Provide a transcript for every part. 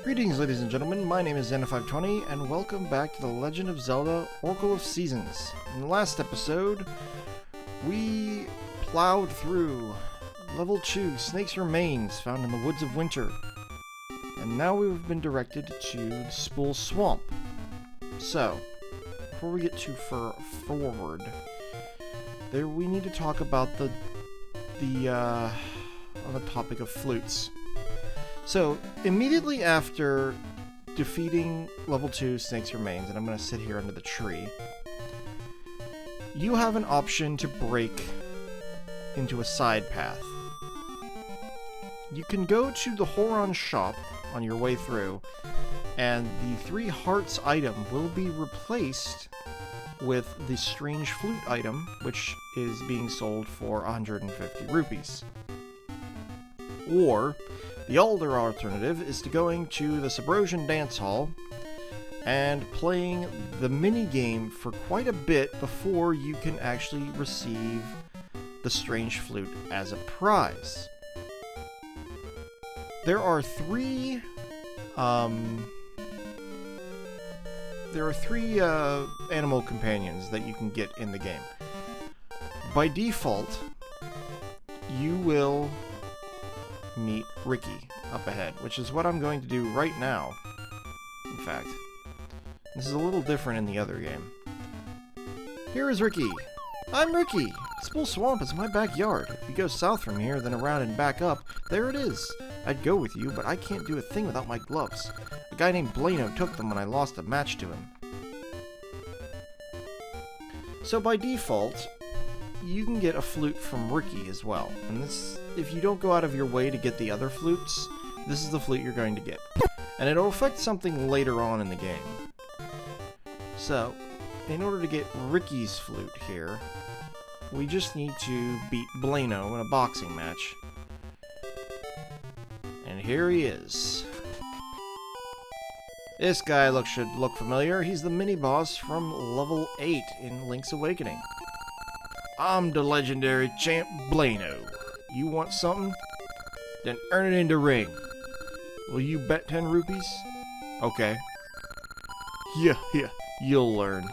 Greetings, ladies and gentlemen, my name is Xena520, and welcome back to The Legend of Zelda Oracle of Seasons. In the last episode, we plowed through Level 2, Snake's Remains, found in the Woods of Winter. And now we've been directed to the Spool Swamp. So, before we get too far forward, we need to talk about on the topic of flutes. So, immediately after defeating Level 2 Snake's Remains, and I'm going to sit here under the tree, you have an option to break into a side path. You can go to the Horon shop on your way through, and the 3 hearts item will be replaced with the strange flute item, which is being sold for 150 rupees. Or, the older alternative is to going to the Subrosian dance hall and playing the mini-game for quite a bit before you can actually receive the strange flute as a prize. There are three animal companions that you can get in the game. By default, you will meet Ricky up ahead, which is what I'm going to do right now. In fact, this is a little different in the other game. Here is Ricky. I'm Ricky. Spool Swamp is my backyard. If you go south from here, then around and back up, there it is. I'd go with you, but I can't do a thing without my gloves. A guy named Blaino took them when I lost a match to him. So by default, you can get a flute from Ricky as well. And this, if you don't go out of your way to get the other flutes, this is the flute you're going to get. And it'll affect something later on in the game. So, in order to get Ricky's flute here, we just need to beat Blaino in a boxing match. And here he is. This guy should look familiar. He's the mini-boss from level 8 in Link's Awakening. I'm the legendary champ Blaino. You want something? Then earn it in the ring. Will you bet 10 rupees? Okay. Yeah, you'll learn.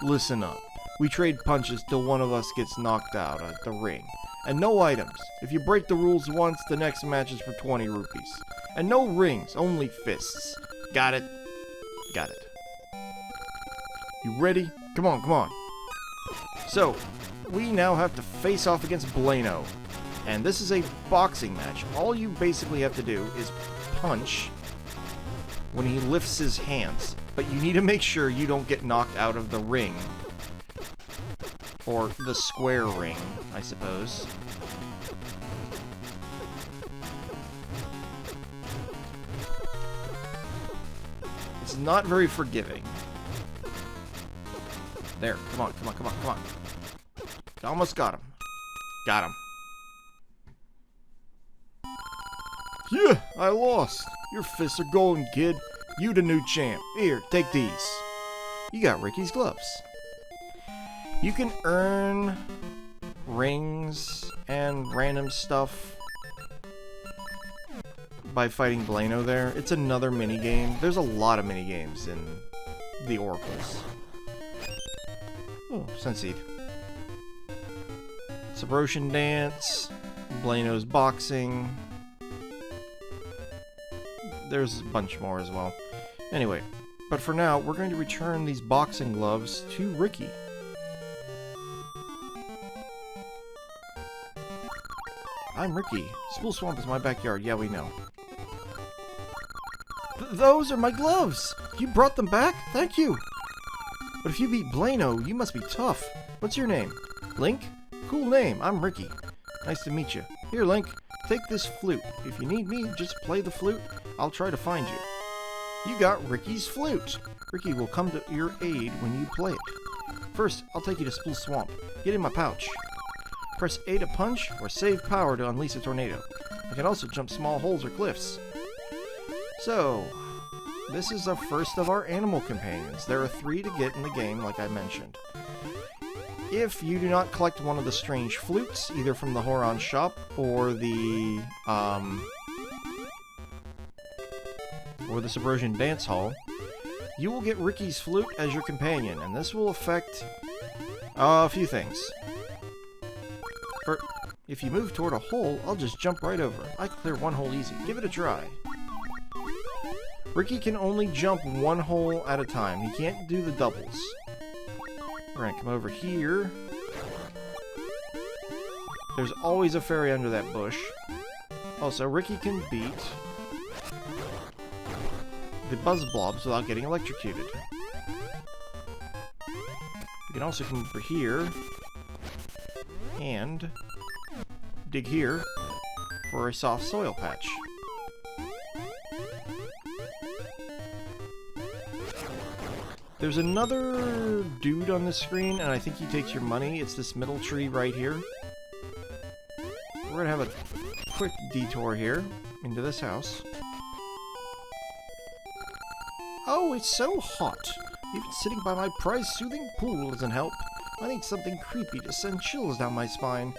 Listen up. We trade punches till one of us gets knocked out at the ring. And no items. If you break the rules once, the next match is for 20 rupees. And no rings, only fists. Got it? Got it. You ready? Come on, come on. So, we now have to face off against Blaino. And this is a boxing match. All you basically have to do is punch when he lifts his hands. But you need to make sure you don't get knocked out of the ring. Or the square ring, I suppose. It's not very forgiving. There, come on, come on, come on, come on. Almost got him. Got him. Yeah, I lost. Your fists are golden, kid. You the new champ. Here, take these. You got Ricky's gloves. You can earn rings and random stuff by fighting Blaino there. It's another minigame. There's a lot of minigames in the Oracles. Oh, Sunseed. Subrosian dance, Blaino's boxing. There's a bunch more as well. Anyway, but for now, we're going to return these boxing gloves to Ricky. I'm Ricky. Spool Swamp is my backyard. Yeah, we know. Those are my gloves! You brought them back? Thank you! But if you beat Blaino, you must be tough. What's your name? Link? Cool name. I'm Ricky. Nice to meet you. Here, Link. Take this flute. If you need me, just play the flute. I'll try to find you. You got Ricky's flute. Ricky will come to your aid when you play it. First, I'll take you to Spool Swamp. Get in my pouch. Press A to punch, or save power to unleash a tornado. I can also jump small holes or cliffs. So, this is the first of our animal companions. There are 3 to get in the game, like I mentioned. If you do not collect one of the strange flutes, either from the Horon shop or the or the Subrosian Dance Hall, you will get Ricky's flute as your companion, and this will affect a few things. If you move toward a hole, I'll just jump right over it. I clear one hole easy. Give it a try. Ricky can only jump one hole at a time. He can't do the doubles. We're gonna come over here. There's always a fairy under that bush. Also, Ricky can beat the buzz blobs without getting electrocuted. You can also come over here and dig here for a soft soil patch. There's another dude on the screen, and I think he takes your money. It's this middle tree right here. We're gonna have a quick detour here into this house. Oh, it's so hot. Even sitting by my prize-soothing pool doesn't help. I need something creepy to send chills down my spine.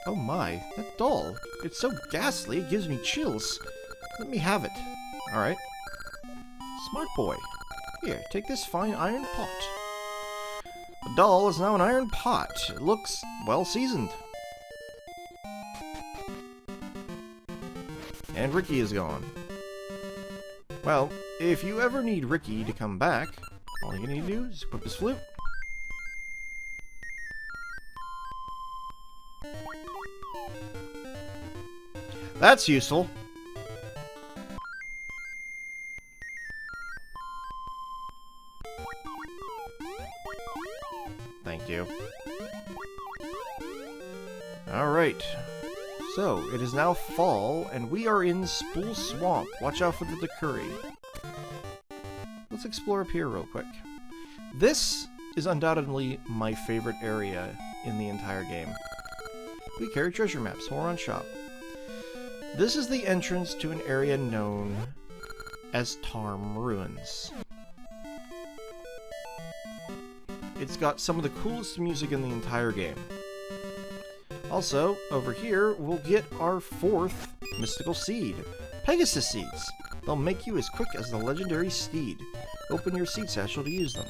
Oh my, that doll. It's so ghastly, it gives me chills. Let me have it. Alright. Smart boy. Here, take this fine iron pot. The doll is now an iron pot. It looks well seasoned. And Ricky is gone. Well, if you ever need Ricky to come back, all you need to do is equip his flute. That's useful. Thank you. Alright. So, it is now fall, and we are in Spool Swamp. Watch out for the Dakuri. Let's explore up here real quick. This is undoubtedly my favorite area in the entire game. We carry treasure maps. Horon Shop. This is the entrance to an area known as Tarm Ruins. It's got some of the coolest music in the entire game. Also, over here, we'll get our 4th mystical seed, Pegasus Seeds. They'll make you as quick as the legendary steed. Open your seed satchel to use them.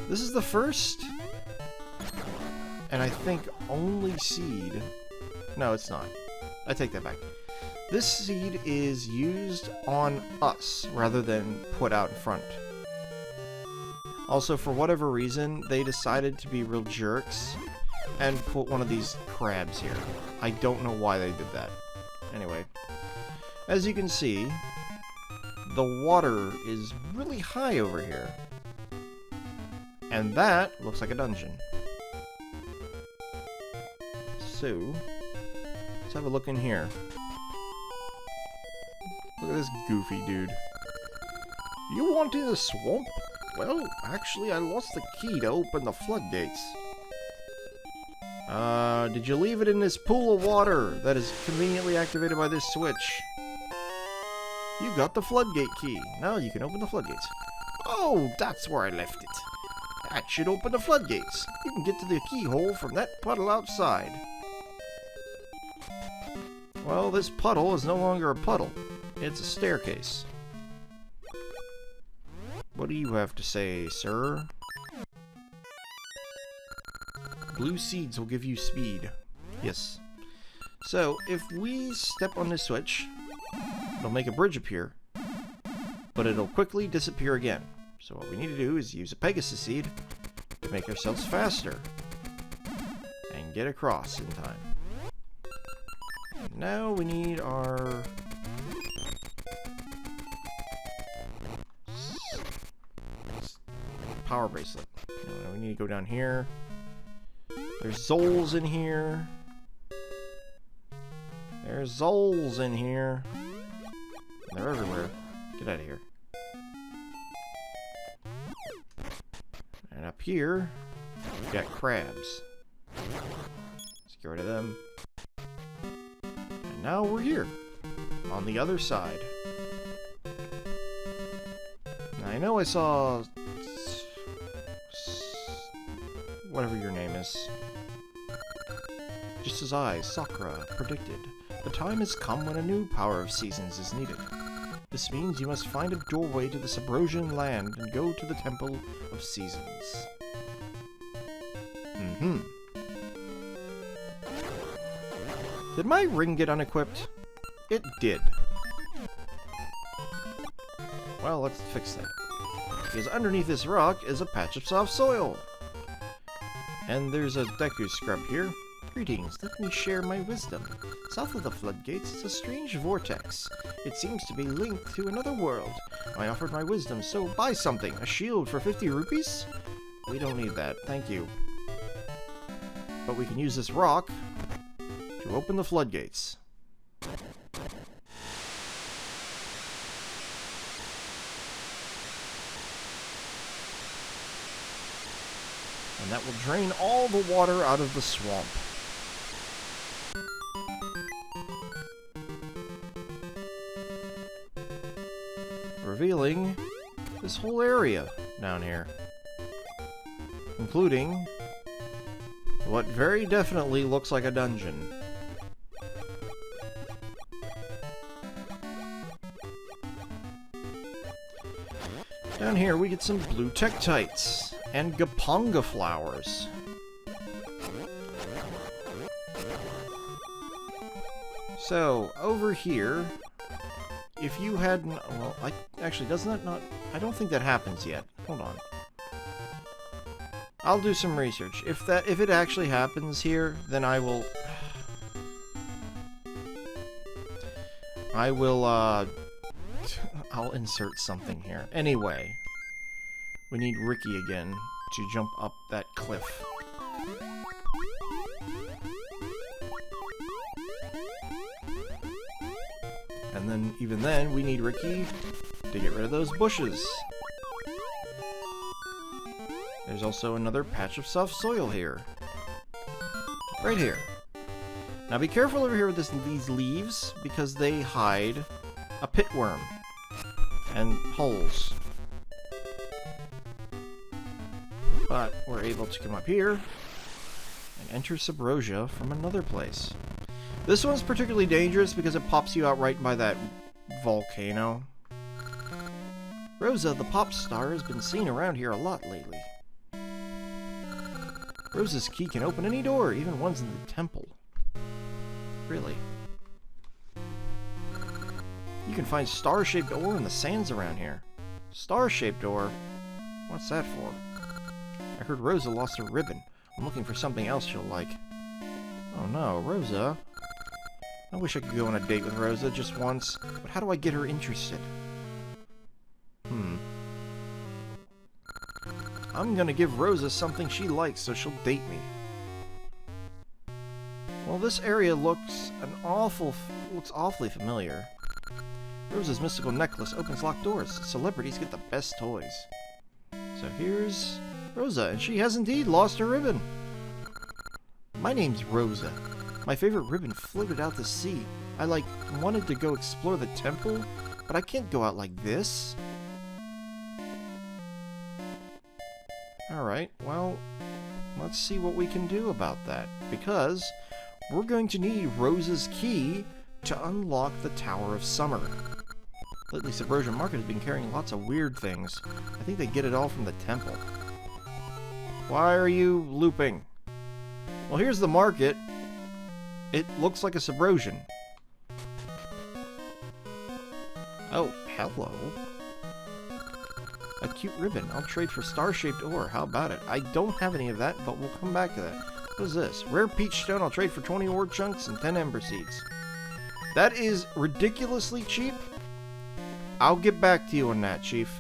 This is the first, and I think only seed. No, it's not. I take that back. This seed is used on us rather than put out in front. Also, for whatever reason, they decided to be real jerks and put one of these crabs here. I don't know why they did that. Anyway, as you can see, the water is really high over here. And that looks like a dungeon. So, let's have a look in here. Look at this goofy dude. You want in the swamp? Well, actually, I lost the key to open the floodgates. Did you leave it in this pool of water that is conveniently activated by this switch? You got the floodgate key. Now you can open the floodgates. Oh, that's where I left it. That should open the floodgates. You can get to the keyhole from that puddle outside. Well, this puddle is no longer a puddle. It's a staircase. What do you have to say, sir? Blue seeds will give you speed. Yes. So, if we step on this switch, it'll make a bridge appear, but it'll quickly disappear again. So what we need to do is use a Pegasus seed to make ourselves faster and get across in time. And now we need our power bracelet. We need to go down here. There's Zoles in here. There's Zoles in here. They're everywhere. Get out of here. And up here, we've got crabs. Let's get rid of them. And now we're here, on the other side. Now, I know I saw whatever your name is. Just as I, Sakura, predicted, The time has come when a new power of seasons is needed. This means you must find a doorway to the Subrosian land and go to the Temple of Seasons. Did my ring get unequipped? It did. Well, let's fix that. Because underneath this rock is a patch of soft soil. And there's a Deku scrub here. Greetings, let me share my wisdom. South of the floodgates is a strange vortex. It seems to be linked to another world. I offered my wisdom, so buy something. A shield for 50 rupees? We don't need that, thank you. But we can use this rock to open the floodgates. And that will drain all the water out of the swamp. Revealing this whole area down here. Including what very definitely looks like a dungeon. Down here we get some blue tektites and gaponga flowers. So, over here, if you had... Well, actually, doesn't that not... I don't think that happens yet. Hold on. I'll do some research. If it actually happens here, then I will... I'll insert something here. Anyway, we need Ricky again to jump up that cliff. And then, even then, we need Ricky to get rid of those bushes. There's also another patch of soft soil here. Right here. Now be careful over here with these leaves, because they hide a pitworm and holes. But we're able to come up here and enter Subrosia from another place. This one's particularly dangerous because it pops you out right by that volcano. Rosa, the pop star, has been seen around here a lot lately. Rosa's key can open any door, even ones in the temple. Really? You can find star-shaped ore in the sands around here. Star-shaped ore? What's that for? I heard Rosa lost her ribbon. I'm looking for something else she'll like. Oh no, Rosa? I wish I could go on a date with Rosa just once, but how do I get her interested? I'm gonna give Rosa something she likes so she'll date me. Well, this area looks awfully familiar. Rosa's mystical necklace opens locked doors. Celebrities get the best toys. So here's Rosa, and she has indeed lost her ribbon. My name's Rosa. My favorite ribbon floated out to sea. I wanted to go explore the temple, but I can't go out like this. Alright, well, let's see what we can do about that, because we're going to need Rosa's key to unlock the Tower of Summer. Lately, Subrosia Market has been carrying lots of weird things. I think they get it all from the temple. Why are you looping? Well, here's the market. It looks like a Subrosian. Oh, hello. A cute ribbon. I'll trade for star-shaped ore. How about it? I don't have any of that, but we'll come back to that. What is this? Rare peach stone. I'll trade for 20 ore chunks and 10 ember seeds. That is ridiculously cheap. I'll get back to you on that, Chief.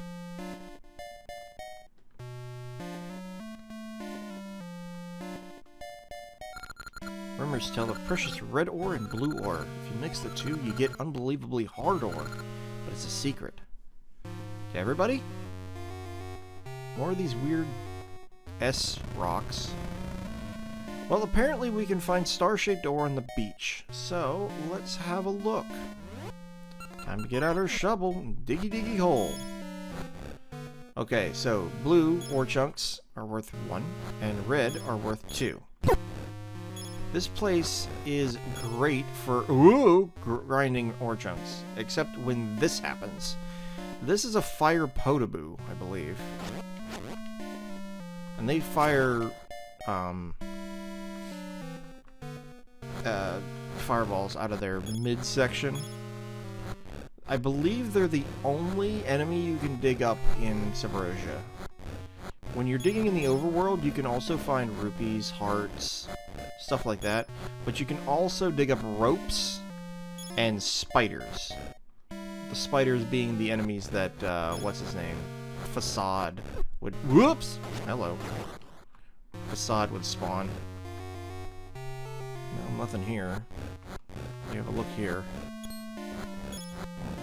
Rumors tell of precious red ore and blue ore. If you mix the two, you get unbelievably hard ore. But it's a secret. To everybody? More of these weird S rocks. Well, apparently we can find star-shaped ore on the beach. So, let's have a look. Time to get out our shovel and diggy hole. Okay, so blue ore chunks are worth 1, and red are worth 2. This place is great for grinding ore chunks, except when this happens. This is a fire potaboo, I believe. And they fire fireballs out of their midsection. I believe they're the only enemy you can dig up in Subrosia. When you're digging in the overworld, you can also find rupees, hearts, stuff like that. But you can also dig up ropes and spiders. The spiders being the enemies that, what's his name? Facade would... Whoops! Hello. Facade would spawn. No, nothing here. You have a look here.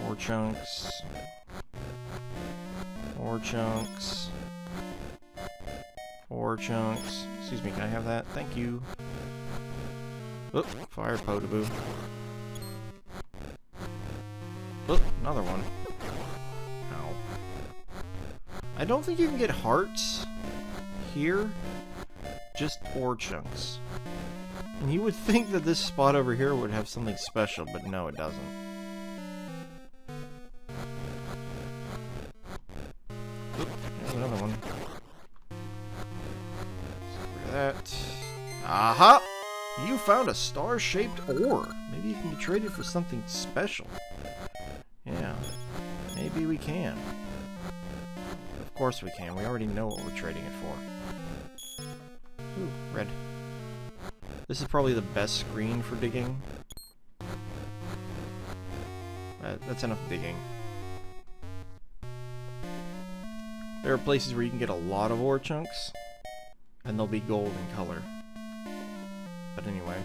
Ore chunks. Ore chunks. Ore chunks. Excuse me, can I have that? Thank you. Oop, fire potaboo. Oop, another one. Ow. I don't think you can get hearts here. Just ore chunks. And you would think that this spot over here would have something special, but no, it doesn't. Oop, there's another one. Look at that. Aha! You found a star-shaped ore. Maybe you can be traded for something special. Yeah, maybe we can. Of course we can. We already know what we're trading it for. Ooh, red. This is probably the best screen for digging. That's enough digging. There are places where you can get a lot of ore chunks, and they'll be gold in color. But anyway,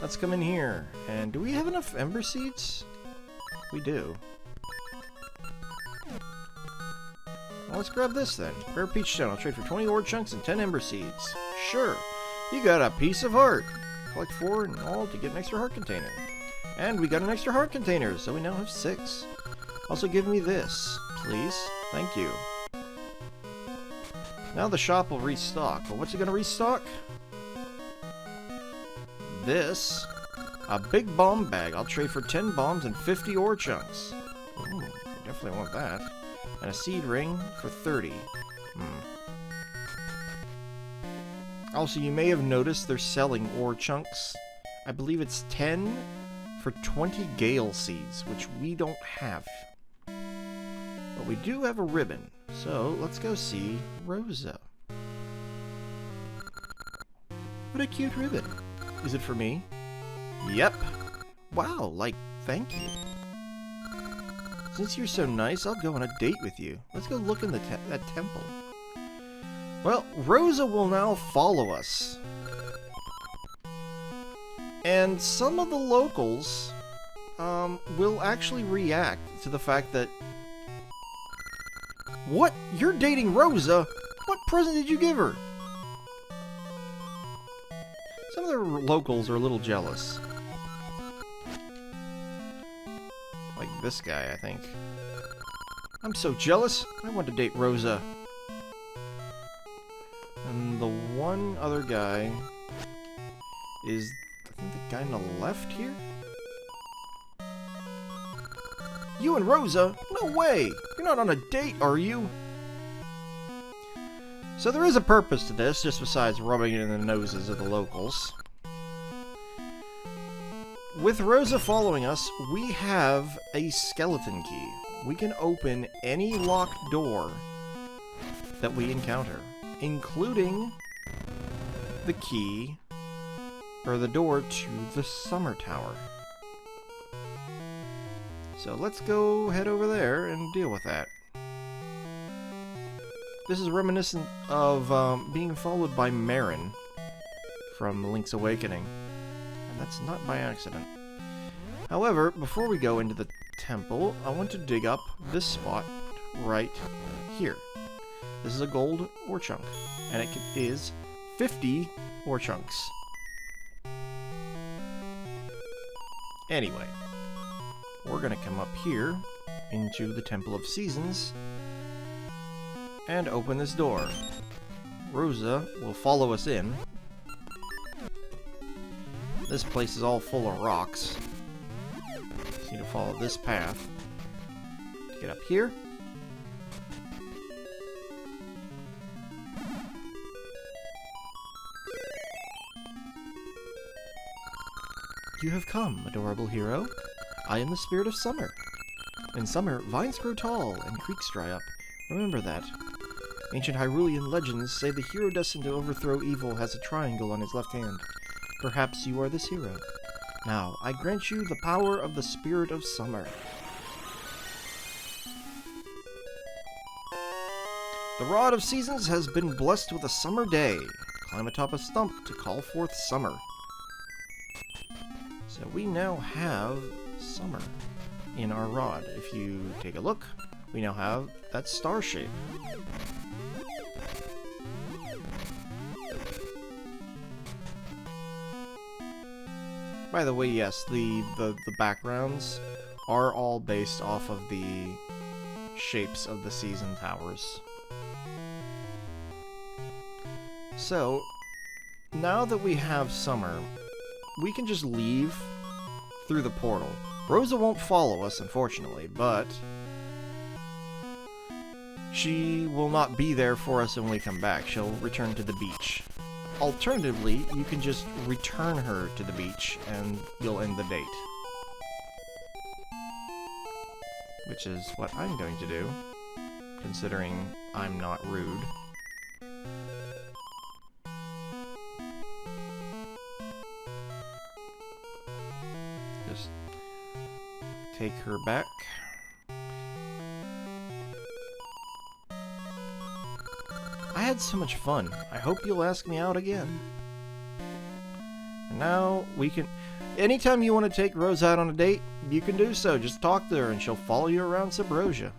let's come in here. And do we have enough ember seeds? We do. Well, let's grab this then. Rare peach stone. I'll trade for 20 ore chunks and 10 ember seeds. Sure. You got a piece of heart. Collect 4 in all to get an extra heart container. And we got an extra heart container, so we now have 6. Also give me this, please. Thank you. Now the shop will restock. But what's it gonna restock? This. A big bomb bag. I'll trade for 10 bombs and 50 ore chunks. Ooh, definitely want that. And a seed ring for 30. Also, you may have noticed they're selling ore chunks. I believe it's 10 for 20 gale seeds, which we don't have. But we do have a ribbon. So, let's go see Rosa. What a cute ribbon. Is it for me? Yep. Wow, thank you. Since you're so nice, I'll go on a date with you. Let's go look in that temple. Well, Rosa will now follow us. And some of the locals will actually react to the fact that... What? You're dating Rosa? What present did you give her? Some of the locals are a little jealous. Like this guy, I think. I'm so jealous. I want to date Rosa. And the one other guy is, I think, the guy on the left here? You and Rosa? No way! You're not on a date, are you? So there is a purpose to this, just besides rubbing it in the noses of the locals. With Rosa following us, we have a skeleton key. We can open any locked door that we encounter, including the key, or the door to the summer tower. So let's go head over there and deal with that. This is reminiscent of being followed by Marin from Link's Awakening. And that's not by accident. However, before we go into the temple, I want to dig up this spot right here. This is a gold ore chunk, and it is 50 ore chunks. Anyway, we're gonna come up here into the Temple of Seasons and open this door. Rosa will follow us in. This place is all full of rocks. Just need to follow this path to get up here. You have come, adorable hero. I am the spirit of summer. In summer, vines grow tall and creeks dry up. Remember that. Ancient Hyrulean legends say the hero destined to overthrow evil has a triangle on his left hand. Perhaps you are this hero. Now, I grant you the power of the spirit of summer. The Rod of Seasons has been blessed with a summer day. Climb atop a stump to call forth summer. So we now have summer in our rod. If you take a look, we now have that star shape. By the way, yes, the backgrounds are all based off of the shapes of the season towers. So, now that we have summer, we can just leave through the portal. Rosa won't follow us, unfortunately, but she will not be there for us when we come back. She'll return to the beach. Alternatively, you can just return her to the beach and you'll end the date. Which is what I'm going to do, considering I'm not rude. Just take her back. I had so much fun. I hope you'll ask me out again. And now we can... Anytime you want to take Rose out on a date, you can do so. Just talk to her and she'll follow you around Subrosia.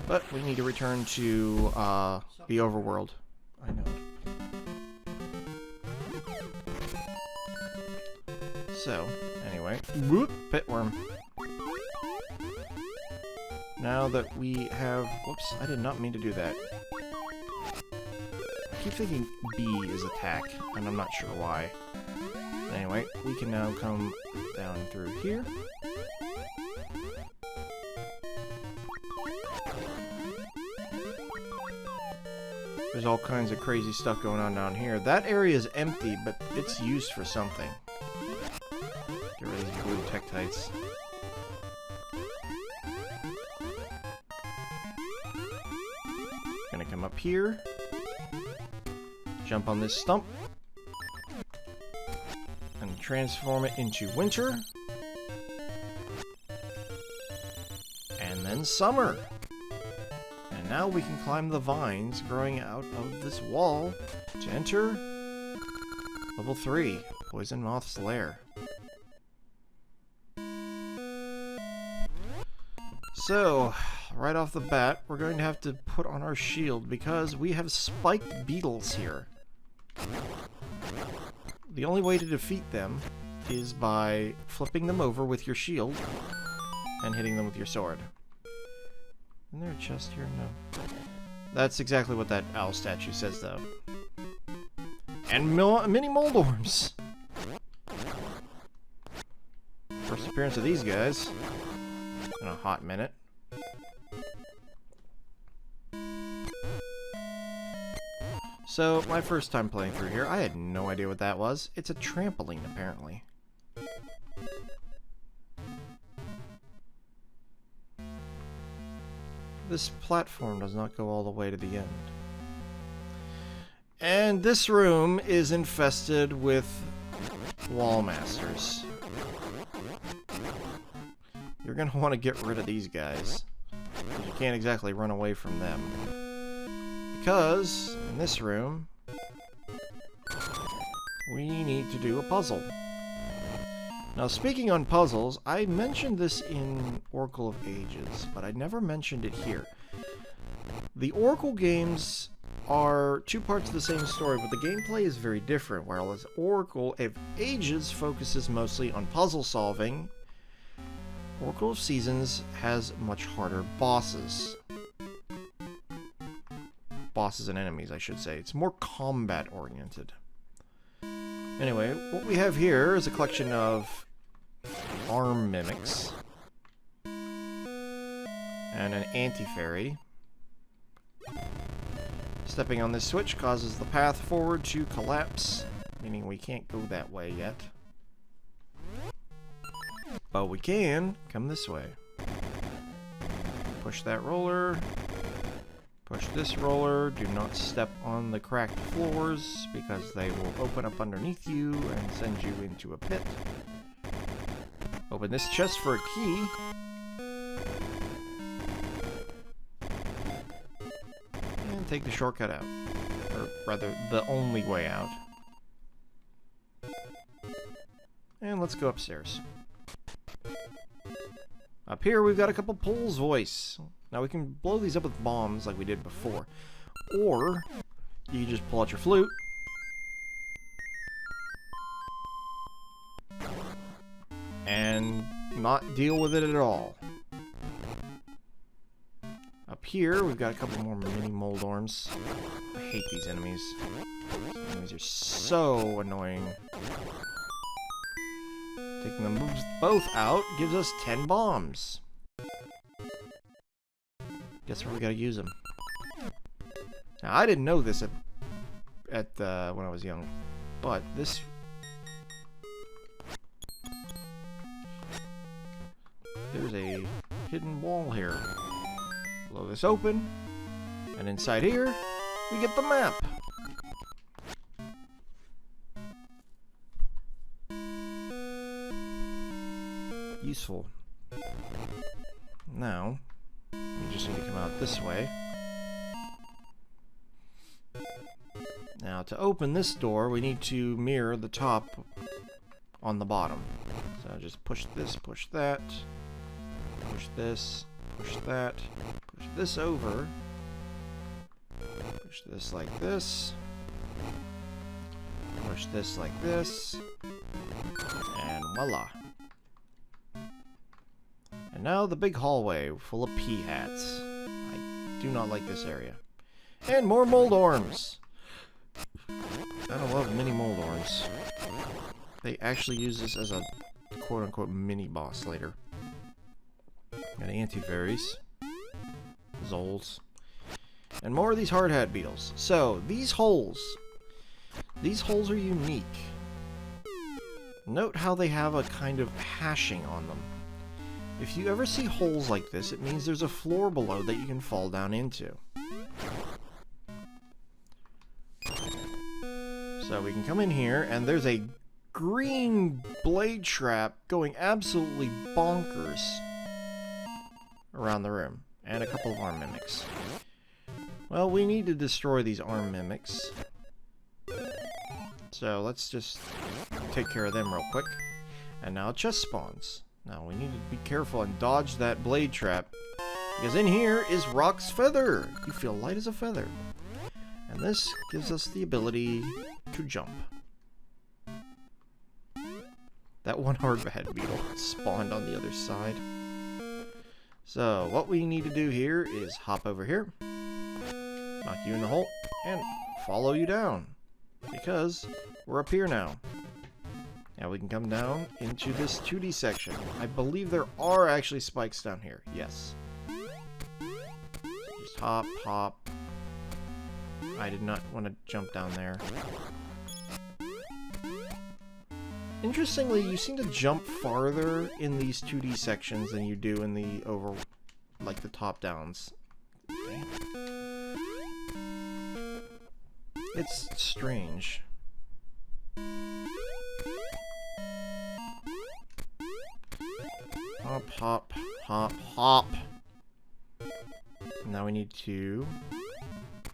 But we need to return to the overworld. I know. So, anyway. Whoop! Pitworm. Now that we have... Whoops, I did not mean to do that. I keep thinking B is attack, and I'm not sure why. Anyway, we can now come down through here. There's all kinds of crazy stuff going on down here. That area is empty, but it's used for something. Get rid of these blue tektites. Gonna come up here, jump on this stump, and transform it into winter, and then summer. And now we can climb the vines growing out of this wall to enter level 3, Poison Moth's Lair. So, right off the bat, we're going to have to put on our shield because we have spiked beetles here. The only way to defeat them is by flipping them over with your shield and hitting them with your sword. Isn't there a chest here? No. That's exactly what that owl statue says, though. And mini moldworms! First appearance of these guys in a hot minute. So, my first time playing through here, I had no idea what that was. It's a trampoline, apparently. This platform does not go all the way to the end. And this room is infested with wall masters. You're going to want to get rid of these guys. You can't exactly run away from them. Because, in this room, we need to do a puzzle. Now, speaking on puzzles, I mentioned this in Oracle of Ages, but I never mentioned it here. The Oracle games are two parts of the same story, but the gameplay is very different, whereas Oracle of Ages focuses mostly on puzzle solving. Oracle of Seasons has much harder bosses. Bosses and enemies, I should say. It's more combat-oriented. Anyway, what we have here is a collection of arm mimics and an anti-fairy. Stepping on this switch causes the path forward to collapse, meaning we can't go that way yet. But we can come this way. Push that roller. Push this roller. Do not step on the cracked floors because they will open up underneath you and send you into a pit. Open this chest for a key. And take the shortcut out. Or rather, the only way out. And let's go upstairs. Up here, we've got a couple pulls voice. Now, we can blow these up with bombs like we did before. Or, you can just pull out your flute. And not deal with it at all. Up here, we've got a couple more mini Moldorms. I hate these enemies. These enemies are so annoying. Taking them both out gives us 10 bombs. Guess where we gotta use them. Now, I didn't know this when I was young, but this... There's a hidden wall here. Blow this open, and inside here, we get the map. Useful. Now, we just need to come out this way. Now, to open this door, we need to mirror the top on the bottom. So just push this, push that, push this, push that, push this over, push this like this, push this like this, and voila. And now the big hallway full of pea hats. I do not like this area. And more Moldorms! I love mini Moldorms. They actually use this as a quote-unquote mini-boss later. Got anti-fairies. Zolls. And more of these hard hat beetles. So, these holes. These holes are unique. Note how they have a kind of hashing on them. If you ever see holes like this, it means there's a floor below that you can fall down into. So we can come in here, and there's a green blade trap going absolutely bonkers around the room. And a couple of arm mimics. Well, we need to destroy these arm mimics. So let's just take care of them real quick. And now chest spawns. Now we need to be careful and dodge that blade trap, because in here is Rock's Feather. You feel light as a feather. And this gives us the ability to jump. That one hard hat beetle spawned on the other side. So what we need to do here is hop over here, knock you in the hole, and follow you down, because we're up here now. Now we can come down into this 2D section. I believe there are actually spikes down here. Yes. Just hop, hop. I did not want to jump down there. Interestingly, you seem to jump farther in these 2D sections than you do in the like the top downs. It's strange. Hop, hop, hop, hop. Now we need to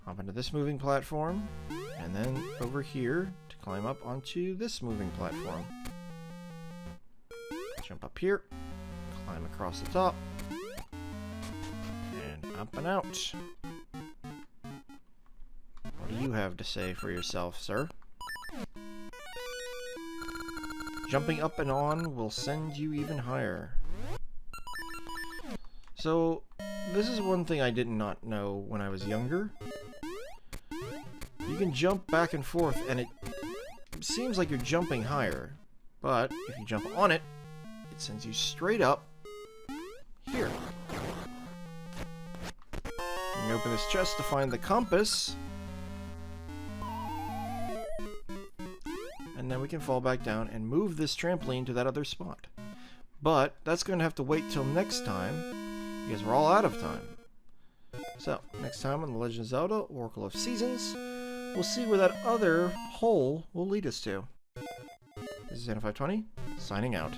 hop into this moving platform, and then over here to climb up onto this moving platform. Jump up here, climb across the top, and up and out. What do you have to say for yourself, sir? Jumping up and on will send you even higher. So, this is one thing I did not know when I was younger. You can jump back and forth, and it it seems like you're jumping higher, but if you jump on it, it sends you straight up here. You can open this chest to find the compass, and then we can fall back down and move this trampoline to that other spot. But that's going to have to wait till next time, because we're all out of time. So, next time on The Legend of Zelda, Oracle of Seasons, we'll see where that other hole will lead us to. This is N520, signing out.